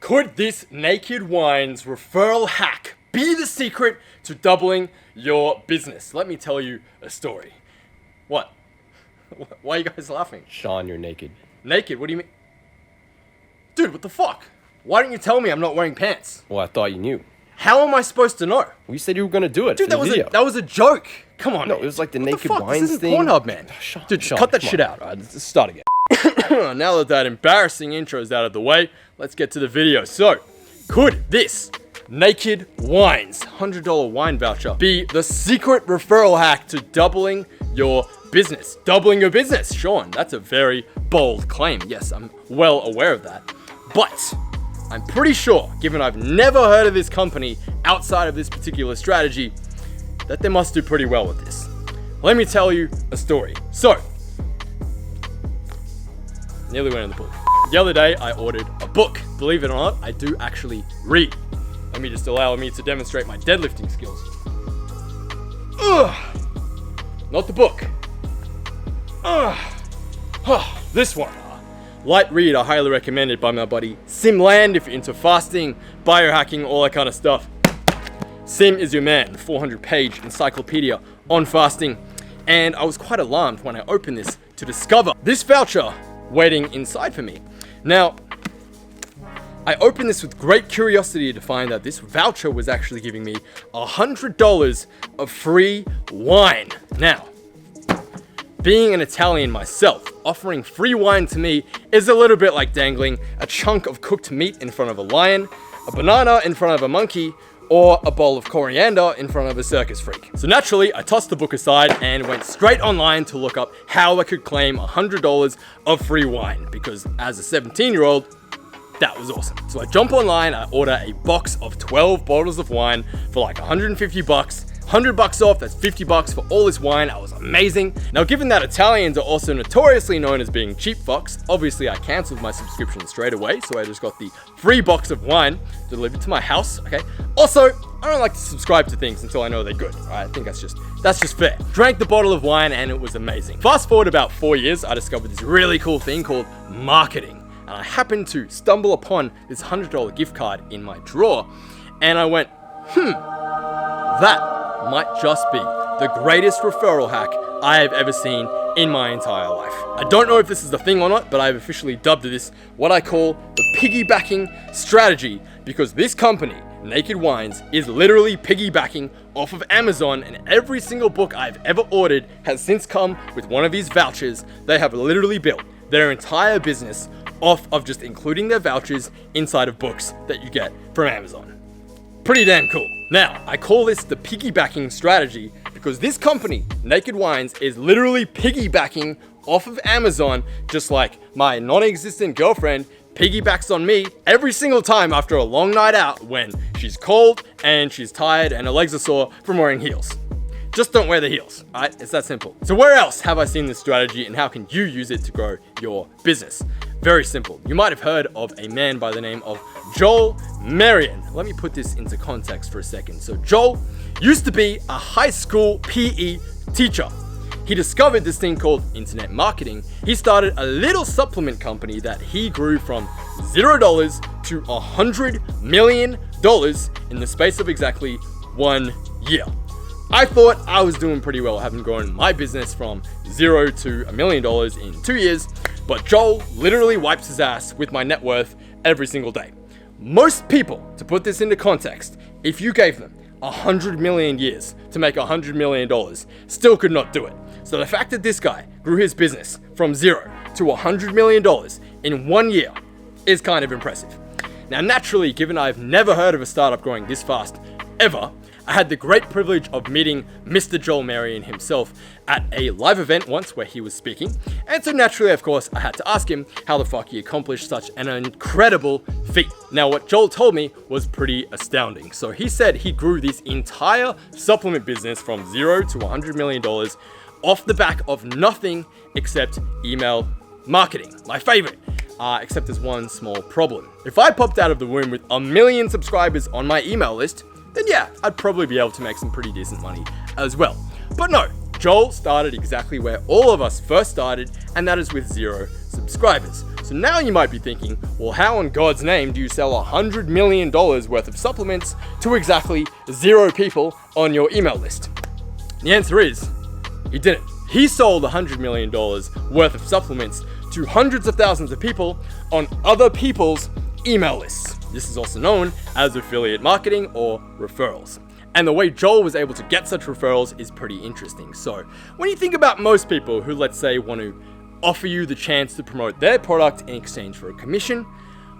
Could this Naked Wines referral hack be the secret to doubling your business? Let me tell you a story. What? Why are you guys laughing? Sean, you're naked. Naked? What do you mean? Dude, what the fuck? Why didn't you tell me I'm not wearing pants? Well, I thought you knew. How am I supposed to know? Well, you said you were gonna do it. Dude, for the video. that was a joke. Come on. No, man. it was like the What Naked fuck? Wines This isn't thing. Pornhub, man. Dude, Sean, cut that come shit on. out. All right, let's start again. Now that embarrassing intro is out of the way, let's get to the video. So, could this Naked Wines $100 wine voucher be the secret referral hack to doubling your business? Doubling your business, Sean. That's a very bold claim. Yes, I'm well aware of that. But I'm pretty sure, given I've never heard of this company outside of this particular strategy, that they must do pretty well with this. Let me tell you a story. So, nearly went in the pool. The other day, I ordered a book. Believe it or not, I do actually read. Let me just allow me to demonstrate my deadlifting skills. Ugh. Not the book. This one. Light read, I highly recommended by my buddy Simland if you're into fasting, biohacking, all that kind of stuff. Sim is your man, 400-page encyclopedia on fasting. And I was quite alarmed when I opened this to discover this voucher waiting inside for me. Now, I opened this with great curiosity to find that this voucher was actually giving me $100 of free wine. Now, being an Italian myself, offering free wine to me is a little bit like dangling a chunk of cooked meat in front of a lion, a banana in front of a monkey, or a bowl of coriander in front of a circus freak. So naturally, I tossed the book aside and went straight online to look up how I could claim $100 of free wine, because as a 17-year-old, that was awesome. So I jump online, I order a box of 12 bottles of wine for like 150 bucks. $100 off, that's 50 bucks for all this wine. I was amazing. Now, given that Italians are also notoriously known as being cheap fucks, obviously I canceled my subscription straight away, so I just got the free box of wine delivered to my house, okay? Also, I don't like to subscribe to things until I know they're good, all right? I think that's just fair. Drank the bottle of wine and it was amazing. Fast forward about 4 years, I discovered this really cool thing called marketing. And I happened to stumble upon this $100 gift card in my drawer, and I went, that might just be the greatest referral hack I have ever seen in my entire life. I don't know if this is the thing or not, but I've officially dubbed this what I call the piggybacking strategy, because this company, Naked Wines, is literally piggybacking off of Amazon, and every single book I've ever ordered has since come with one of these vouchers. They have literally built their entire business off of just including their vouchers inside of books that you get from Amazon. Pretty damn cool. Now, I call this the piggybacking strategy because this company, Naked Wines, is literally piggybacking off of Amazon, just like my non-existent girlfriend piggybacks on me every single time after a long night out when she's cold and she's tired and her legs are sore from wearing heels. Just don't wear the heels, alright? It's that simple. So where else have I seen this strategy, and how can you use it to grow your business? Very simple. You might have heard of a man by the name of Joel Marion. Let me put this into context for a second. So Joel used to be a high school PE teacher. He discovered this thing called internet marketing. He started a little supplement company that he grew from $0 to $100 million in the space of exactly 1 year. I thought I was doing pretty well, having grown my business from $0 to $1 million in 2 years, but Joel literally wipes his ass with my net worth every single day. Most people, to put this into context, if you gave them 100 million years to make $100 million, still could not do it. So the fact that this guy grew his business from $0 to $100 million in 1 year is kind of impressive. Now, naturally, given I've never heard of a startup growing this fast ever, I had the great privilege of meeting Mr. Joel Marion himself at a live event once where he was speaking. And so naturally, of course, I had to ask him how the fuck he accomplished such an incredible feat. Now, what Joel told me was pretty astounding. So he said he grew this entire supplement business from $0 to $100 million off the back of nothing except email marketing. My favorite. Except there's one small problem. If I popped out of the womb with 1 million subscribers on my email list, then yeah, I'd probably be able to make some pretty decent money as well. But no, Joel started exactly where all of us first started, and that is with 0 subscribers. So now you might be thinking, well, how in God's name do you sell $100 million worth of supplements to exactly 0 people on your email list? The answer is, he didn't. He sold $100 million worth of supplements to hundreds of thousands of people on other people's email lists. This is also known as affiliate marketing or referrals. And the way Joel was able to get such referrals is pretty interesting. So when you think about most people who, let's say, want to offer you the chance to promote their product in exchange for a commission,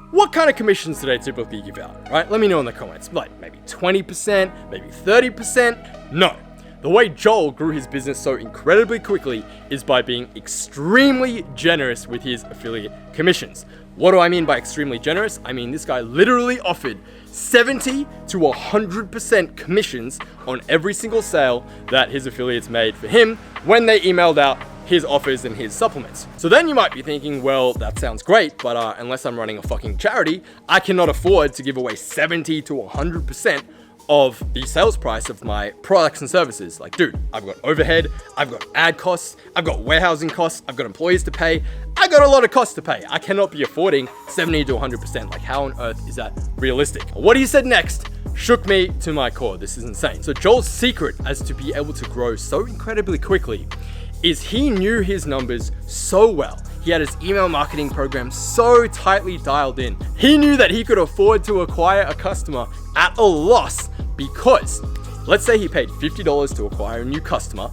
what kind of commissions do they typically give out, right? Let me know in the comments. Like maybe 20%, maybe 30%? No. The way Joel grew his business so incredibly quickly is by being extremely generous with his affiliate commissions. What do I mean by extremely generous? I mean, this guy literally offered 70 to 100% commissions on every single sale that his affiliates made for him when they emailed out his offers and his supplements. So then you might be thinking, well, that sounds great, but unless I'm running a fucking charity, I cannot afford to give away 70 to 100% of the sales price of my products and services. Like, dude, I've got overhead, I've got ad costs, I've got warehousing costs, I've got employees to pay, I got a lot of costs to pay. I cannot be affording 70 to 100%. Like, how on earth is that realistic? What he said next shook me to my core. This is insane. So Joel's secret as to be able to grow so incredibly quickly is he knew his numbers so well. He had his email marketing program so tightly dialed in. He knew that he could afford to acquire a customer at a loss because, let's say he paid $50 to acquire a new customer.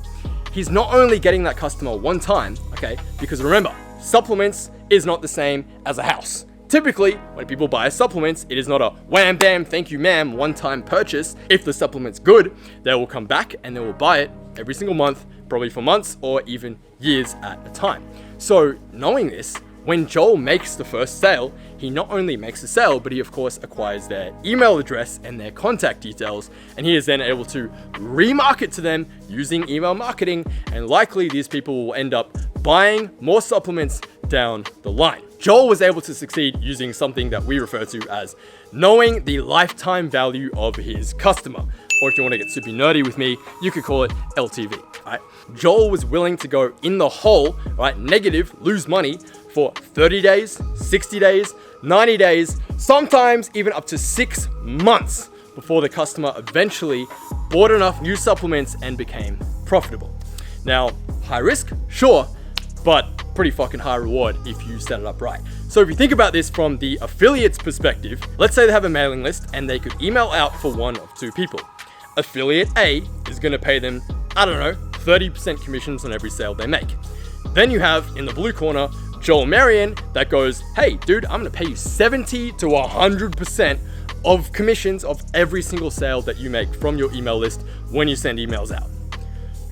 He's not only getting that customer one time, okay, because remember, supplements is not the same as a house. Typically, when people buy supplements, it is not a wham bam, thank you ma'am, one-time purchase. If the supplement's good, they will come back and they will buy it every single month, probably for months or even years at a time. So knowing this, when Joel makes the first sale, he not only makes the sale, but he of course acquires their email address and their contact details, and he is then able to remarket to them using email marketing, and likely these people will end up buying more supplements down the line. Joel was able to succeed using something that we refer to as knowing the lifetime value of his customer. Or if you want to get super nerdy with me, you could call it LTV, right? Joel was willing to go in the hole, right? Negative, lose money for 30 days, 60 days, 90 days, sometimes even up to 6 months before the customer eventually bought enough new supplements and became profitable. Now, high risk, sure, but pretty fucking high reward if you set it up right. So if you think about this from the affiliate's perspective, let's say they have a mailing list and they could email out for one of two people. Affiliate A is going to pay them, 30% commissions on every sale they make. Then you have in the blue corner, Joel Marion that goes, hey dude, I'm going to pay you 70 to 100% of commissions of every single sale that you make from your email list when you send emails out.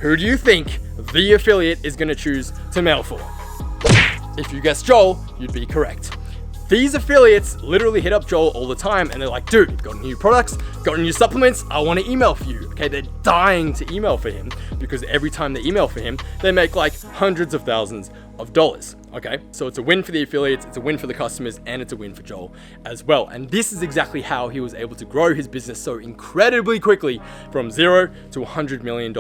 Who do you think the affiliate is going to choose to mail for? If you guessed Joel, you'd be correct. These affiliates literally hit up Joel all the time and they're like, dude, got new products, got new supplements, I want to email for you. Okay, they're dying to email for him because every time they email for him, they make like hundreds of thousands of dollars. Okay, so it's a win for the affiliates, it's a win for the customers, and it's a win for Joel as well. And this is exactly how he was able to grow his business so incredibly quickly from 0 to $100 million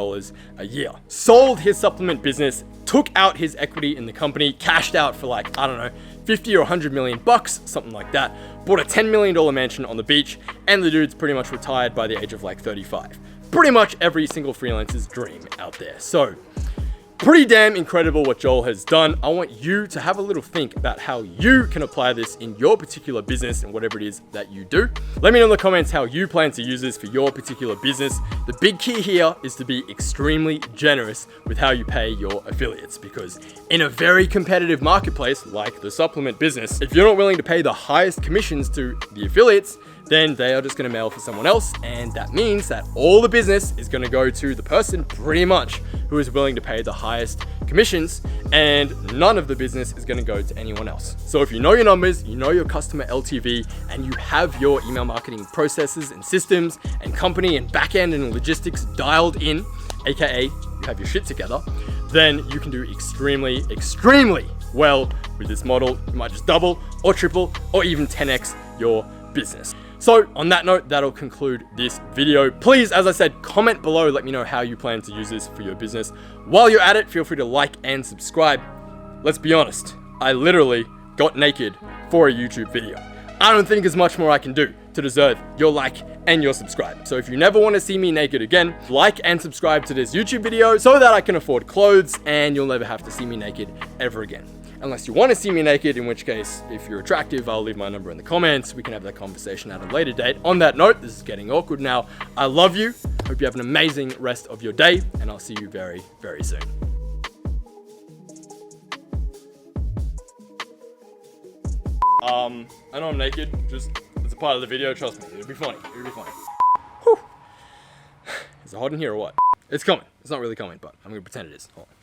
a year. Sold his supplement business, took out his equity in the company, cashed out for like, 50 or 100 million bucks, something like that, bought a $10 million mansion on the beach, and the dude's pretty much retired by the age of like 35. Pretty much every single freelancer's dream out there. So, pretty damn incredible what Joel has done. I want you to have a little think about how you can apply this in your particular business and whatever it is that you do. Let me know in the comments how you plan to use this for your particular business. The big key here is to be extremely generous with how you pay your affiliates, because in a very competitive marketplace like the supplement business, if you're not willing to pay the highest commissions to the affiliates, then they are just going to mail for someone else, and that means that all the business is going to go to the person pretty much who is willing to pay the highest commissions, and none of the business is going to go to anyone else. So if you know your numbers, you know your customer LTV, and you have your email marketing processes and systems and company and backend and logistics dialed in, aka you have your shit together, then you can do extremely well with this model. You might just double or triple or even 10x your business. So on that note, that'll conclude this video. Please, as I said, comment below, let me know how you plan to use this for your business. While you're at it, feel free to like and subscribe. Let's be honest, I literally got naked for a YouTube video. I don't think there's much more I can do to deserve your like and your subscribe. So if you never want to see me naked again, like and subscribe to this YouTube video so that I can afford clothes and you'll never have to see me naked ever again. Unless you want to see me naked, in which case, if you're attractive, I'll leave my number in the comments. We can have that conversation at a later date. On that note, this is getting awkward now. I love you. Hope you have an amazing rest of your day, and I'll see you very, very soon. I know I'm naked, just it's a part of the video, trust me, it'll be funny, Whew. Is it hot in here or what? It's coming, it's not really coming, but I'm gonna pretend it is. Hold on.